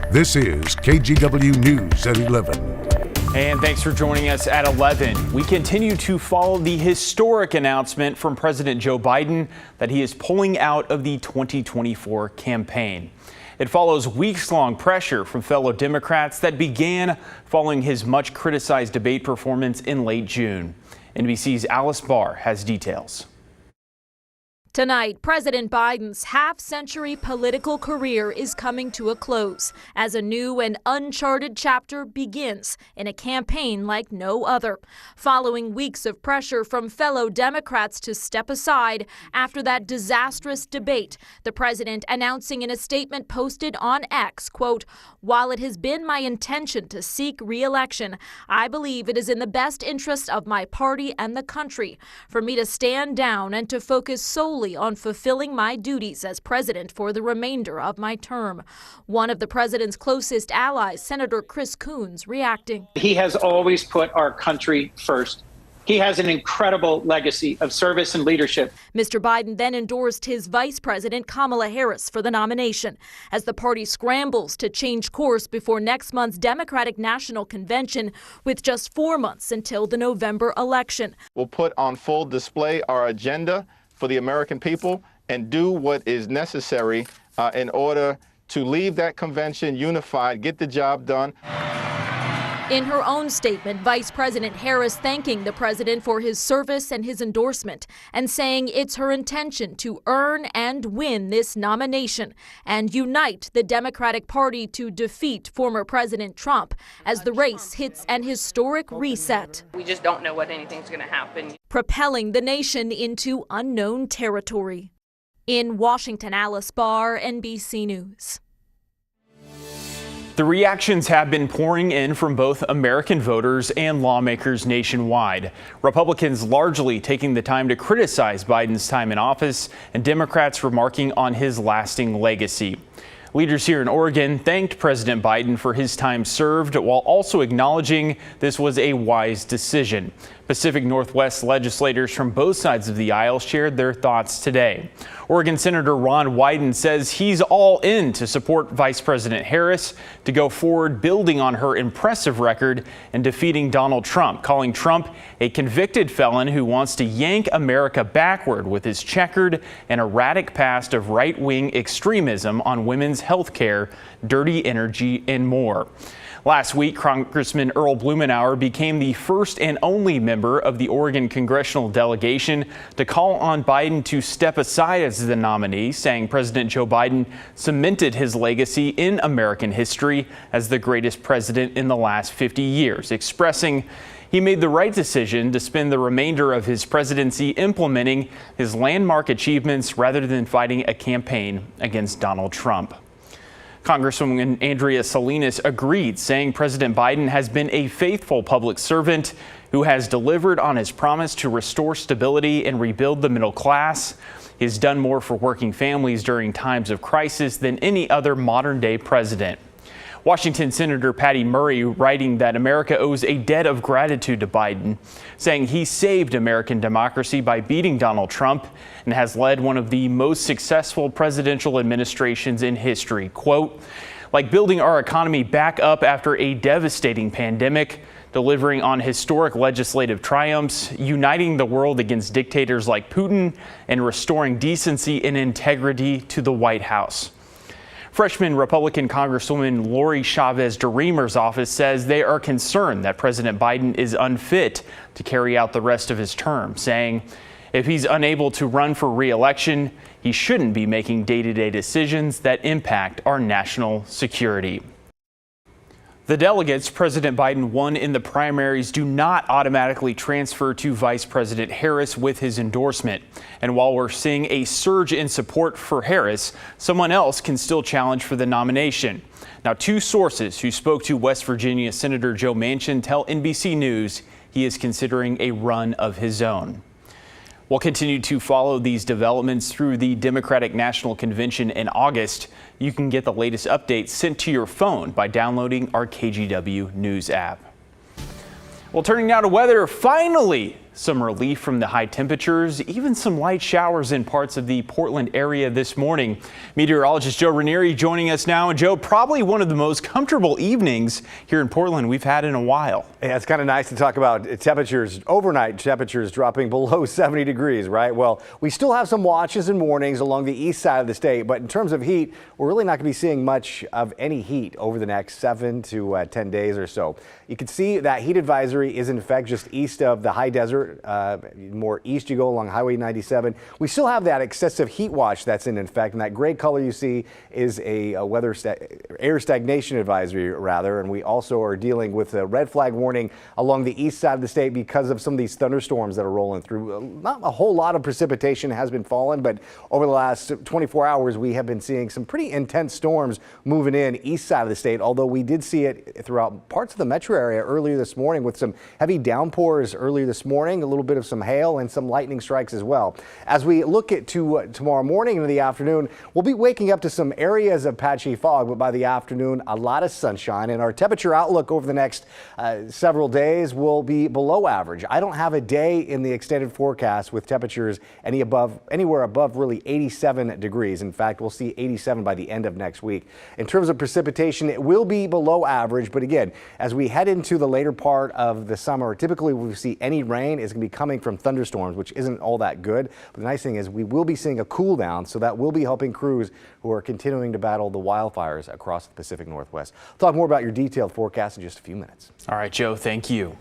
This is KGW News at 11. And thanks for joining us at 11. We continue to follow the historic announcement from President Joe Biden that he is pulling out of the 2024 campaign. It follows weeks-long pressure from fellow Democrats that began following his much criticized debate performance in late June. NBC's Alice Barr has details. Tonight, President Biden's half-century political career is coming to a close as a new and uncharted chapter begins in a campaign like no other. Following weeks of pressure from fellow Democrats to step aside after that disastrous debate, the president announcing in a statement posted on X, quote, "While it has been my intention to seek re-election, I believe it is in the best interest of my party and the country for me to stand down and to focus solely on fulfilling my duties as president for the remainder of my term." One of the president's closest allies, Senator Chris Coons, reacting. He has always put our country first. He has an incredible legacy of service and leadership. Mr. Biden then endorsed his vice president, Kamala Harris, for the nomination as the party scrambles to change course before next month's Democratic National Convention with just 4 months until the November election. We'll put on full display our agenda for the American people and do what is necessary in order to leave that convention unified, get the job done. In her own statement, Vice President Harris thanking the president for his service and his endorsement and saying it's her intention to earn and win this nomination and unite the Democratic Party to defeat former President Trump as the race hits an historic reset. We just don't know what anything's going to happen. Propelling the nation into unknown territory. In Washington, Alice Barr, NBC News. The reactions have been pouring in from both American voters and lawmakers nationwide. Republicans largely taking the time to criticize Biden's time in office, and Democrats remarking on his lasting legacy. Leaders here in Oregon thanked President Biden for his time served while also acknowledging this was a wise decision. Pacific Northwest legislators from both sides of the aisle shared their thoughts today. Oregon Senator Ron Wyden says he's all in to support Vice President Harris to go forward, building on her impressive record and defeating Donald Trump, calling Trump a convicted felon who wants to yank America backward with his checkered and erratic past of right-wing extremism on women's health care, dirty energy, and more. Last week, Congressman Earl Blumenauer became the first and only member of the Oregon congressional delegation to call on Biden to step aside as the nominee, saying President Joe Biden cemented his legacy in American history as the greatest president in the last 50 years, expressing he made the right decision to spend the remainder of his presidency implementing his landmark achievements rather than fighting a campaign against Donald Trump. Congresswoman Andrea Salinas agreed, saying President Biden has been a faithful public servant who has delivered on his promise to restore stability and rebuild the middle class. He has done more for working families during times of crisis than any other modern-day president. Washington Senator Patty Murray writing that America owes a debt of gratitude to Biden, saying he saved American democracy by beating Donald Trump and has led one of the most successful presidential administrations in history. Quote, like building our economy back up after a devastating pandemic, delivering on historic legislative triumphs, uniting the world against dictators like Putin, and restoring decency and integrity to the White House. Freshman Republican Congresswoman Lori Chavez-DeRemer's office says they are concerned that President Biden is unfit to carry out the rest of his term, saying if he's unable to run for re-election, he shouldn't be making day-to-day decisions that impact our national security. The delegates President Biden won in the primaries do not automatically transfer to Vice President Harris with his endorsement. And while we're seeing a surge in support for Harris, someone else can still challenge for the nomination. Now, two sources who spoke to West Virginia Senator Joe Manchin tell NBC News he is considering a run of his own. We'll continue to follow these developments through the Democratic National Convention in August. You can get the latest updates sent to your phone by downloading our KGW News app. Well, turning now to weather, finally, Some relief from the high temperatures, even some light showers in parts of the Portland area this morning. Meteorologist Joe Ranieri joining us now. And Joe, probably one of the most comfortable evenings here in Portland we've had in a while. Yeah, it's kind of nice to talk about temperatures, overnight temperatures dropping below 70 degrees, right? Well, we still have some watches and warnings along the east side of the state, but in terms of heat, we're really not going to be seeing much of any heat over the next 7 to 10 days or so. You can see that heat advisory is in effect just east of the high desert. More east you go along Highway 97. We still have that excessive heat watch that's in effect, and that gray color you see is a air stagnation advisory rather, and we also are dealing with a red flag warning along the east side of the state because of some of these thunderstorms that are rolling through. Not a whole lot of precipitation has been falling, but over the last 24 hours we have been seeing some pretty intense storms moving in east side of the state, although we did see it throughout parts of the metro area earlier this morning with some heavy downpours earlier this morning, a little bit of some hail and some lightning strikes as well. As we look at tomorrow morning into the afternoon, we'll be waking up to some areas of patchy fog, but by the afternoon, a lot of sunshine, and our temperature outlook over the next several days will be below average. I don't have a day in the extended forecast with temperatures anywhere above really 87 degrees. In fact, we'll see 87 by the end of next week. In terms of precipitation, it will be below average, but again, as we head into the later part of the summer, typically when we see any rain is going to be coming from thunderstorms, which isn't all that good. But the nice thing is we will be seeing a cool down, so that will be helping crews who are continuing to battle the wildfires across the Pacific Northwest. We'll talk more about your detailed forecast in just a few minutes. All right, Joe, thank you.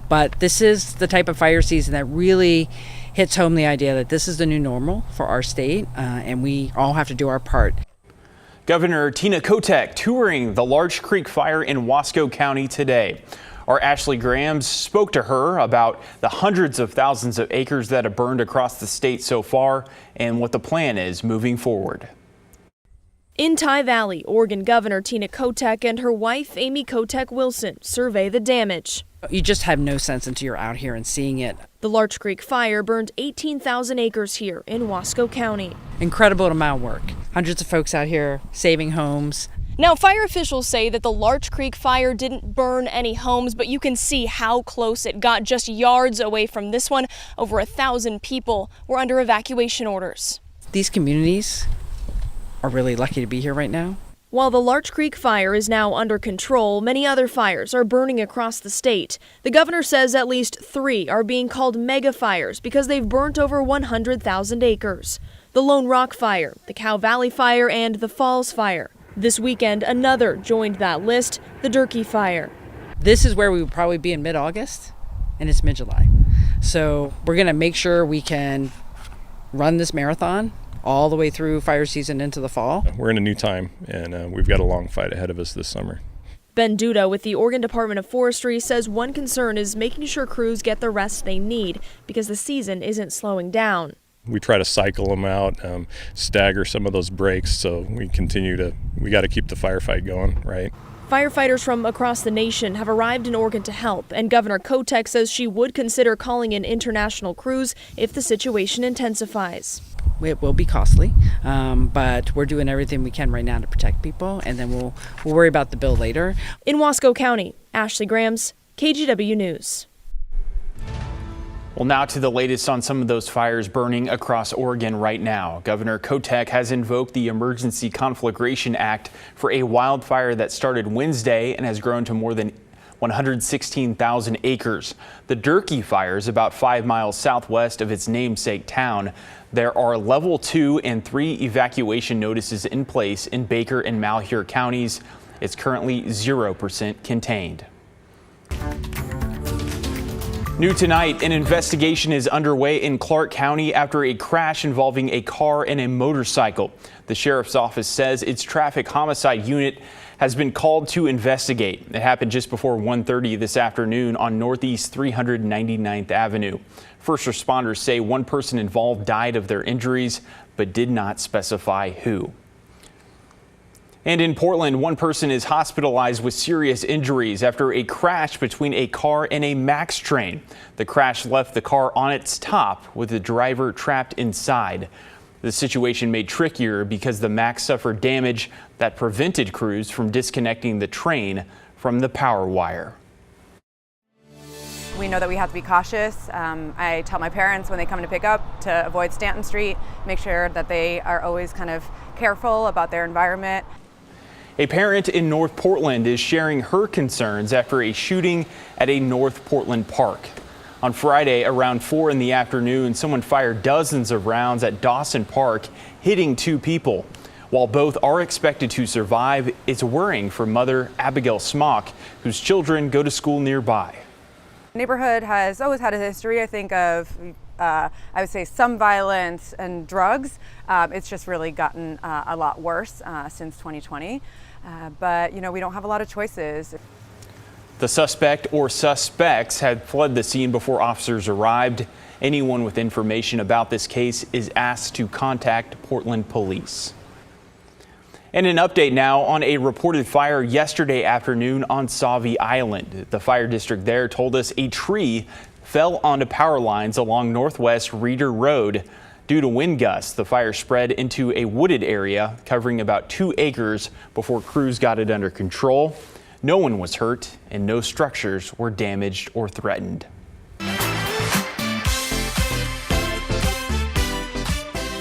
But this is the type of fire season that really hits home the idea that this is the new normal for our state, and we all have to do our part. Governor Tina Kotek touring the Larch Creek fire in Wasco County today. Our Ashley Grahams spoke to her about the hundreds of thousands of acres that have burned across the state so far and what the plan is moving forward. In Tye Valley, Oregon Governor Tina Kotek and her wife, Amy Kotek Wilson, survey the damage. You just have no sense until you're out here and seeing it. The Larch Creek fire burned 18,000 acres here in Wasco County. Incredible amount of work. Hundreds of folks out here saving homes. Now, fire officials say that the Larch Creek fire didn't burn any homes, but you can see how close it got just yards away from this one. Over 1,000 people were under evacuation orders. These communities are really lucky to be here right now. While the Larch Creek fire is now under control, many other fires are burning across the state. The governor says at least 3 are being called mega fires because they've burnt over 100,000 acres. The Lone Rock Fire, the Cow Valley Fire, and the Falls Fire. This weekend, another joined that list, the Durkee Fire. This is where we would probably be in mid-August, and it's mid-July. So we're going to make sure we can run this marathon all the way through fire season into the fall. We're in a new time, and we've got a long fight ahead of us this summer. Ben Duda with the Oregon Department of Forestry says one concern is making sure crews get the rest they need because the season isn't slowing down. We try to cycle them out, stagger some of those breaks, so we got to keep the firefight going, right? Firefighters from across the nation have arrived in Oregon to help, and Governor Kotek says she would consider calling in international crews if the situation intensifies. It will be costly, but we're doing everything we can right now to protect people, and then we'll worry about the bill later. In Wasco County, Ashley Grahams, KGW News. Well, now to the latest on some of those fires burning across Oregon right now. Governor Kotek has invoked the Emergency Conflagration Act for a wildfire that started Wednesday and has grown to more than 116,000 acres. The Durkee fire is about 5 miles southwest of its namesake town. There are level 2 and 3 evacuation notices in place in Baker and Malheur counties. It's currently 0% contained. New tonight, an investigation is underway in Clark County after a crash involving a car and a motorcycle. The sheriff's office says its traffic homicide unit has been called to investigate. It happened just before 1:30 this afternoon on Northeast 399th Avenue. First responders say one person involved died of their injuries, but did not specify who. And in Portland, one person is hospitalized with serious injuries after a crash between a car and a MAX train. The crash left the car on its top with the driver trapped inside. The situation made trickier because the MAX suffered damage that prevented crews from disconnecting the train from the Power Wire. We know that we have to be cautious. I tell my parents when they come to pick up to avoid Stanton Street, make sure that they are always kind of careful about their environment. A parent in North Portland is sharing her concerns after a shooting at a North Portland park. On Friday around 4 in the afternoon, someone fired dozens of rounds at Dawson Park, hitting 2 people. While both are expected to survive, it's worrying for mother Abigail Smock, whose children go to school nearby. The neighborhood has always had a history, I think, of I would say some violence and drugs. It's just really gotten a lot worse since 2020. But, you know, we don't have a lot of choices. The suspect or suspects had fled the scene before officers arrived. Anyone with information about this case is asked to contact Portland Police. And an update now on a reported fire yesterday afternoon on Sauvie Island. The fire district there told us a tree fell onto power lines along Northwest Reeder Road. Due to wind gusts, the fire spread into a wooded area covering about 2 acres before crews got it under control. No one was hurt and no structures were damaged or threatened.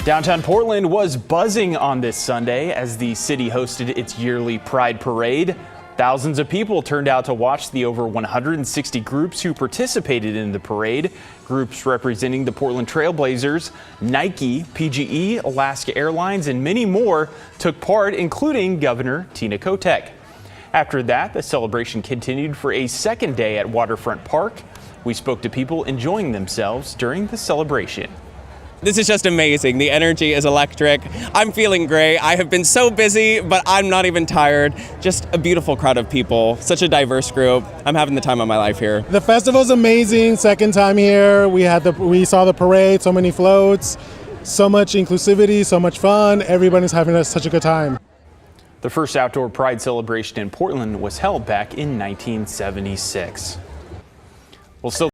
Downtown Portland was buzzing on this Sunday as the city hosted its yearly Pride Parade. Thousands of people turned out to watch the over 160 groups who participated in the parade. Groups representing the Portland Trailblazers, Nike, PGE, Alaska Airlines, and many more took part, including Governor Tina Kotek. After that, the celebration continued for a second day at Waterfront Park. We spoke to people enjoying themselves during the celebration. This is just amazing. The energy is electric. I'm feeling great. I have been so busy, but I'm not even tired. Just a beautiful crowd of people, such a diverse group. I'm having the time of my life here. The festival's amazing. Second time here. We saw the parade, so many floats, so much inclusivity, so much fun. Everybody's having such a good time. The first outdoor Pride celebration in Portland was held back in 1976. Well, still